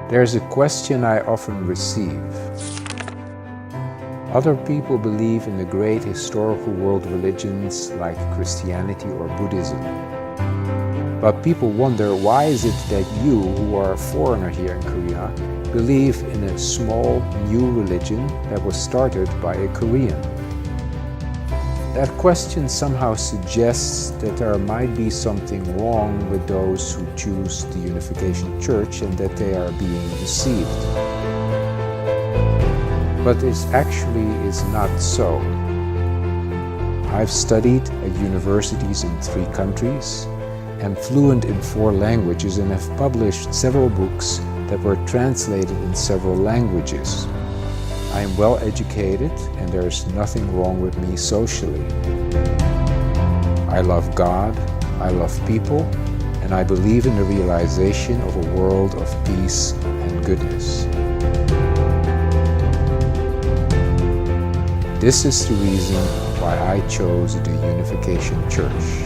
There's a question I often receive. Other people believe in the great historical world religions like Christianity or Buddhism. But people wonder, why is it that you, who are a foreigner here in Korea, believe in a small new religion that was started by a Korean? That question somehow suggests that there might be something wrong with those who choose the Unification Church and that they are being deceived. But it actually is not so. I've studied at universities in 3 countries, am fluent in 4 languages, and have published several books that were translated in several languages. I am well educated and there is nothing wrong with me socially. I love God, I love people, and I believe in the realization of a world of peace and goodness. This is the reason why I chose the Unification Church.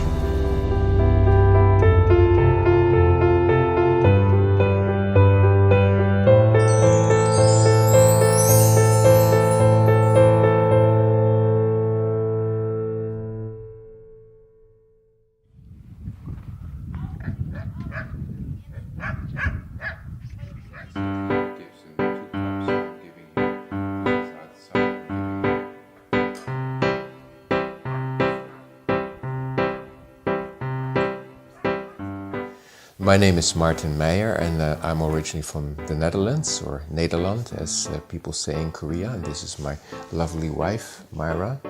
My name is Martin Meijer and I'm originally from the Netherlands, or Nederland as people say in Korea, and this is my lovely wife, Myra.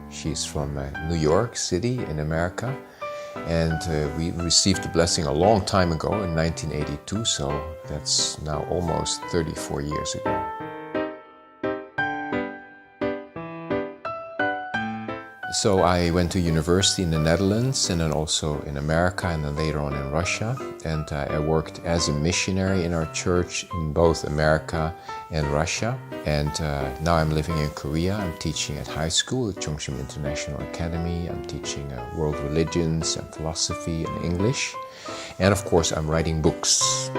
She's from New York City in America, and we received the blessing a long time ago in 1982, so that's now almost 34 years ago. So I went to university in the Netherlands and then also in America and then later on in Russia. And I worked as a missionary in our church in both America and Russia. And now I'm living in Korea. I'm teaching at high school at Chungcheom International Academy. I'm teaching world religions and philosophy and English. And of course I'm writing books.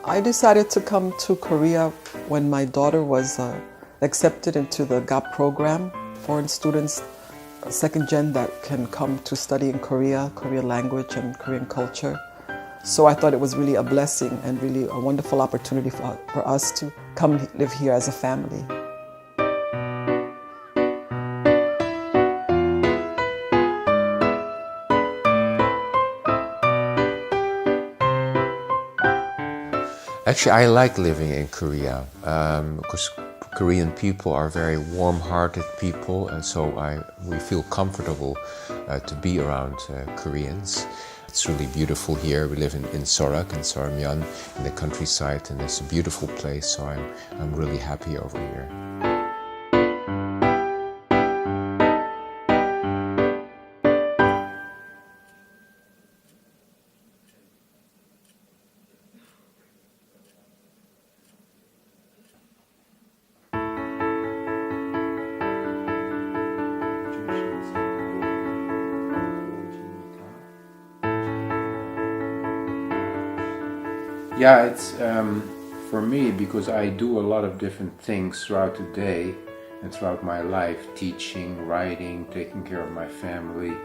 I decided to come to Korea when my daughter was accepted into the GAP program, foreign students, second gen that can come to study in Korea, Korean language and Korean culture. So I thought it was really a blessing and really a wonderful opportunity for us to come live here as a family. Actually, I like living in Korea because Korean people are very warm-hearted people, and so we feel comfortable to be around Koreans. It's really beautiful here. We live in Sorak, in Seoramyeon, in the countryside, and it's a beautiful place, so I'm really happy over here. Yeah, it's for me, because I do a lot of different things throughout the day and throughout my life, teaching, writing, taking care of my family.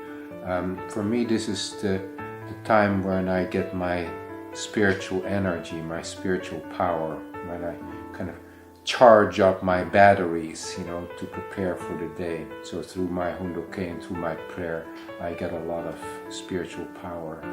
For me, this is the time when I get my spiritual energy, my spiritual power, when I kind of charge up my batteries, to prepare for the day. So through my hundoke and through my prayer, I get a lot of spiritual power.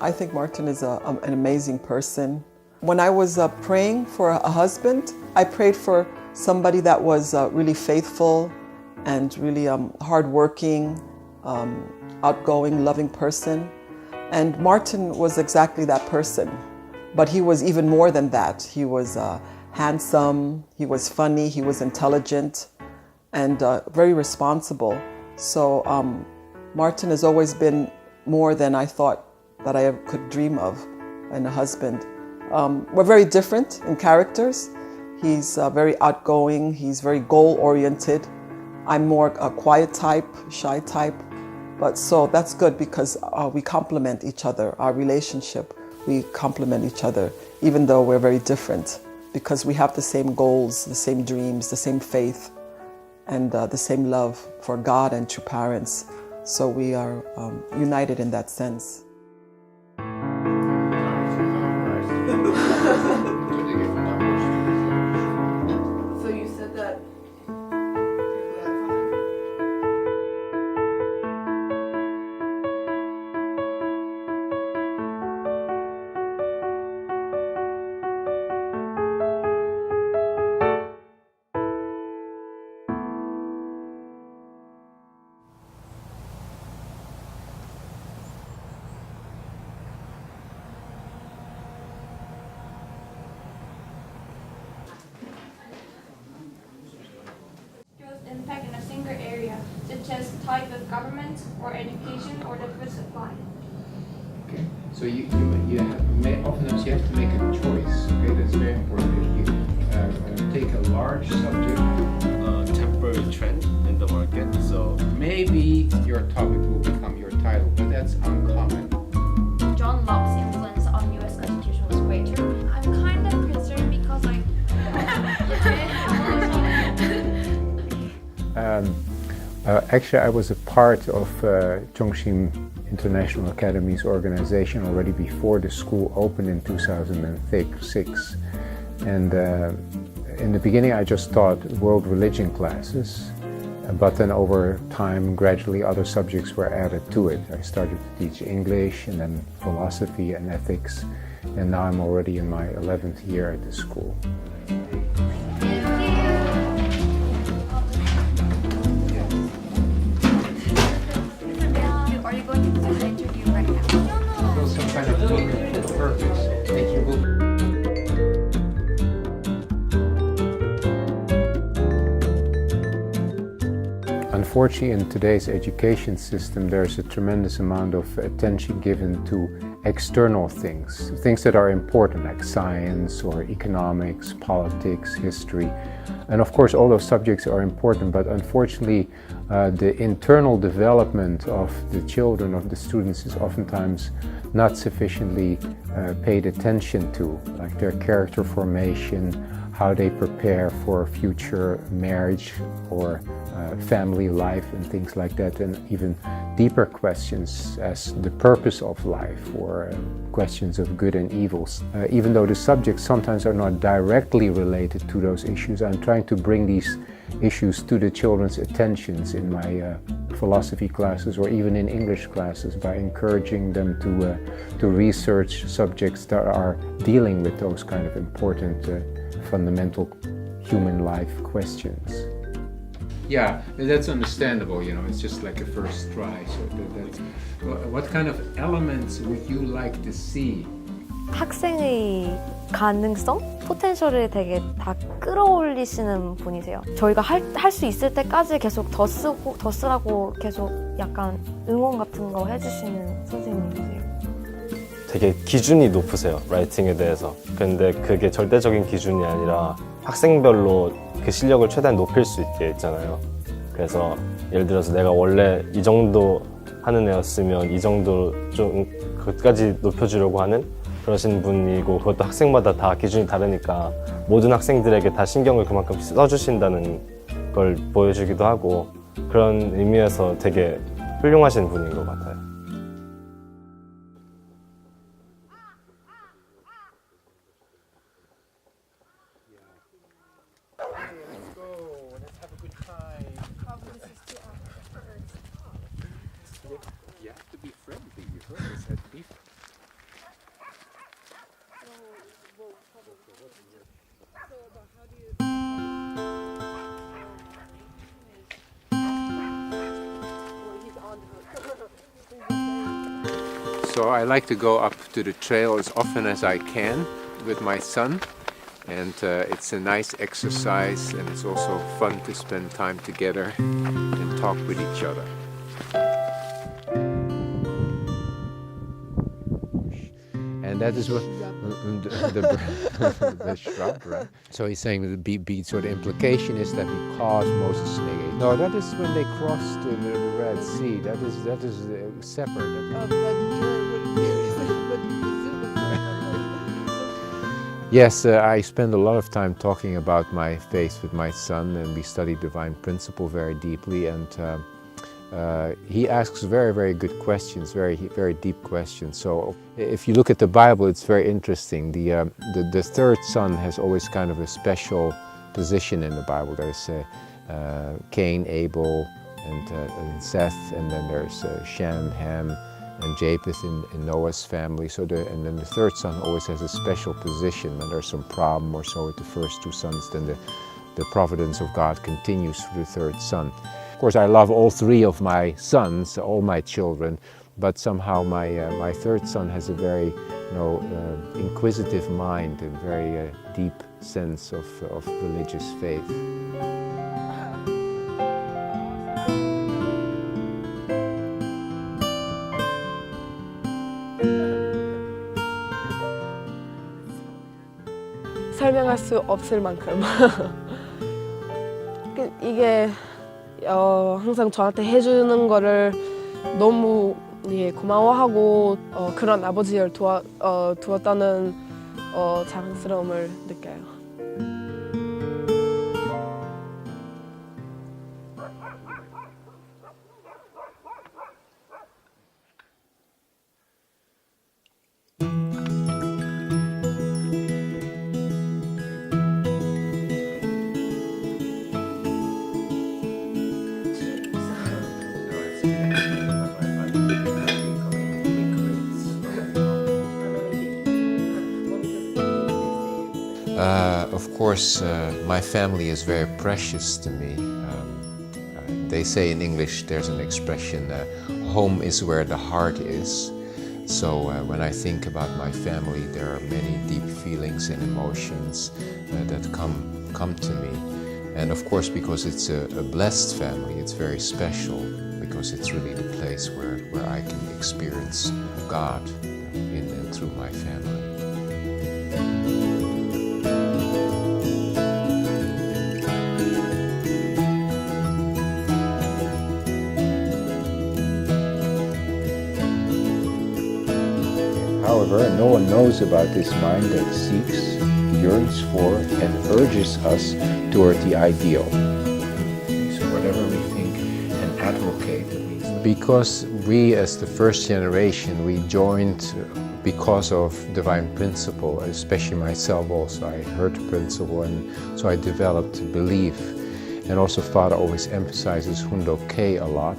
I think Martin is an amazing person. When I was praying for a husband, I prayed for somebody that was really faithful and really hardworking, outgoing, loving person. And Martin was exactly that person. But he was even more than that. He was handsome, he was funny, he was intelligent, and very responsible. So Martin has always been more than I thought that I could dream of in a husband. We're very different in characters. He's very outgoing, he's very goal-oriented. I'm more a quiet type, shy type. But so that's good because we complement each other, our relationship. We complement each other, even though we're very different, because we have the same goals, the same dreams, the same faith, and the same love for God and to parents. So we are united in that sense. So you said that. Impact in a single area, such as type of government or education or the food supply. Okay, so you oftentimes you have to make a choice. Okay, that's very important. You take a large subject, temporary trend in the market. So maybe your topic will become your title, but that's uncommon. John Locke's influence on U.S. Constitution was greater. I'm kind of concerned because Actually, I was a part of Chongqing International Academy's organization already before the school opened in 2006. And in the beginning, I just taught world religion classes. But then over time, gradually other subjects were added to it. I started to teach English and then philosophy and ethics. And now I'm already in my 11th year at the school. Are you going to do an interview right now? Well, some kind of meaningful purpose. That you will. Unfortunately, in today's education system, there's a tremendous amount of attention given to external things that are important, like science or economics, politics, history. And of course, all those subjects are important, but unfortunately, the internal development of the children, of the students, is oftentimes not sufficiently paid attention to, like their character formation, how they prepare for future marriage or family life and things like that, and even deeper questions as the purpose of life or questions of good and evils. Even though the subjects sometimes are not directly related to those issues, I'm trying to bring these issues to the children's attentions in my philosophy classes or even in English classes by encouraging them to research subjects that are dealing with those kind of important fundamental human life questions. Yeah, that's understandable, you know, it's just like a first try. So that's, what kind of elements would you like to see? 학생의 가능성, 포텐셜을 되게 다 끌어올리시는 분이세요. 저희가 할 수 있을 때까지 계속 더 쓰라고 계속 약간 응원 같은 거 해주시는 선생님이세요. 되게 기준이 높으세요, 라이팅에 대해서. 근데 그게 절대적인 기준이 아니라 학생별로 그 실력을 최대한 높일 수 있게 있잖아요. 그래서 예를 들어서 내가 원래 이 정도 하는 애였으면 이 정도 좀 그것까지 높여주려고 하는 그러신 분이고, 그것도 학생마다 다 기준이 다르니까 모든 학생들에게 다 신경을 그만큼 써주신다는 걸 보여주기도 하고, 그런 의미에서 되게 훌륭하신 분인 것 같아요. You have to be friendly, you heard us at beef. So I like to go up to the trail as often as I can with my son, and it's a nice exercise, and it's also fun to spend time together and talk with each other. And that is what the shrub, right? So he's saying that so the implication is that because Moses negate. No, that is when they crossed the Red Sea. That is separate. Yes, I spend a lot of time talking about my faith with my son, and we study divine principle very deeply. And he asks very, very good questions, very, very deep questions. So if you look at the Bible, it's very interesting. The third son has always kind of a special position in the Bible. There's Cain, Abel, and Seth, and then there's Shem, Ham, and Japheth in Noah's family. So and then the third son always has a special position. When there's some problem or so with the first two sons, then the providence of God continues through the third son. Of course, I love all three of my sons, all my children, but somehow my third son has a very inquisitive mind, a very deep sense of religious faith. 설명할 수 없을 만큼 이게 항상 저한테 해주는 거를 너무 고마워하고 그런 아버지를 두었다는 자랑스러움을 느껴요. Of course, my family is very precious to me. They say in English, there's an expression, home is where the heart is. So when I think about my family, there are many deep feelings and emotions that come to me. And of course, because it's a blessed family, it's very special, because it's really the place where I can experience God in and through my family. However, no one knows about this mind that seeks, yearns for, and urges us toward the ideal. So whatever we think and advocate. Because we, as the first generation, we joined because of divine principle, especially myself also. I heard the principle, and so I developed belief. And also Father always emphasizes Hundo K a lot.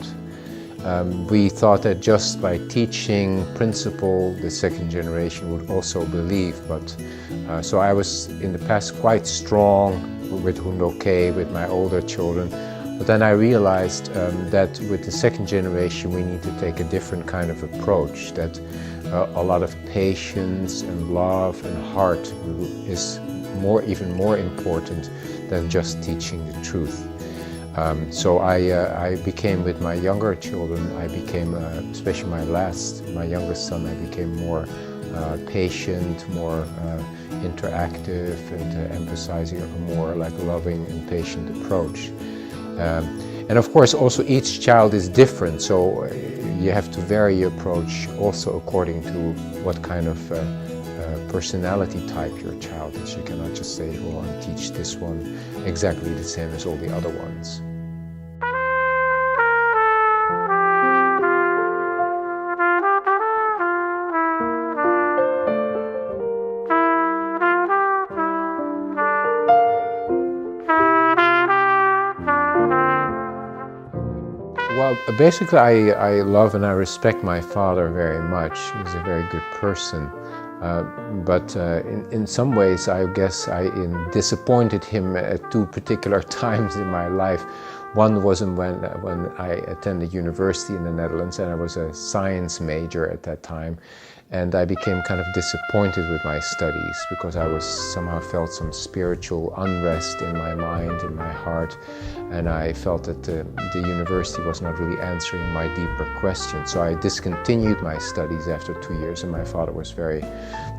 We thought that just by teaching principle, the second generation would also believe. But so I was in the past quite strong with Hundo K, with my older children. But then I realized that with the second generation, we need to take a different kind of approach, that a lot of patience and love and heart is even more important than just teaching the truth. So I became, with my younger children, especially my youngest son, I became more patient, more interactive, and emphasizing a more like loving and patient approach. And of course, also each child is different, so you have to vary your approach also according to what kind of personality type your child is. You cannot just say, well, I'll teach this one exactly the same as all the other ones. Well, basically I love and I respect my father very much. He's a very good person. But in some ways, I guess I disappointed him at two particular times in my life. One was when I attended university in the Netherlands, and I was a science major at that time. And I became kind of disappointed with my studies because I somehow felt some spiritual unrest in my mind, in my heart. And I felt that the university was not really answering my deeper questions. So I discontinued my studies after 2 years, and my father was very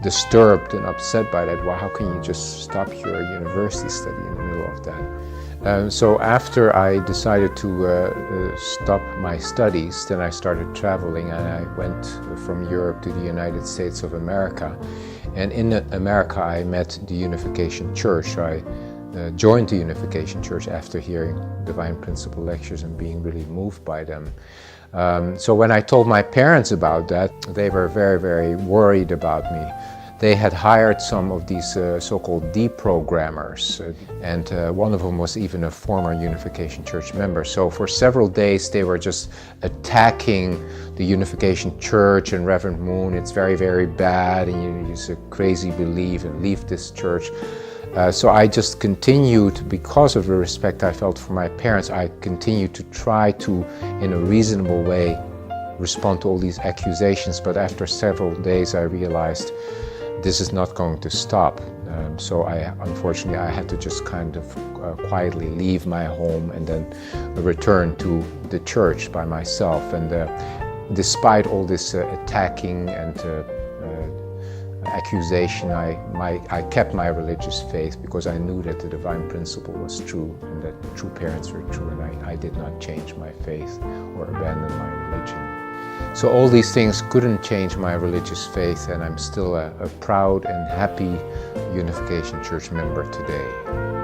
disturbed and upset by that. Well, how can you just stop your university study in the middle of that? So after I decided to stop my studies, then I started traveling, and I went from Europe to the United States of America. And in America I met the Unification Church. I joined the Unification Church after hearing Divine Principle lectures and being really moved by them. So when I told my parents about that, they were very, very worried about me. They had hired some of these so-called deprogrammers, and one of them was even a former Unification Church member. So for several days they were just attacking the Unification Church and Reverend Moon. It's very, very bad, and it's a crazy belief, and leave this church. So I just continued, because of the respect I felt for my parents, I continued to try to, in a reasonable way, respond to all these accusations. But after several days I realized this is not going to stop. So unfortunately I had to just kind of quietly leave my home and then return to the church by myself. And despite all this attacking and accusation, I kept my religious faith, because I knew that the Divine Principle was true and that true parents were true, and I did not change my faith or abandon my religion. So all these things couldn't change my religious faith, and I'm still a proud and happy Unification Church member today.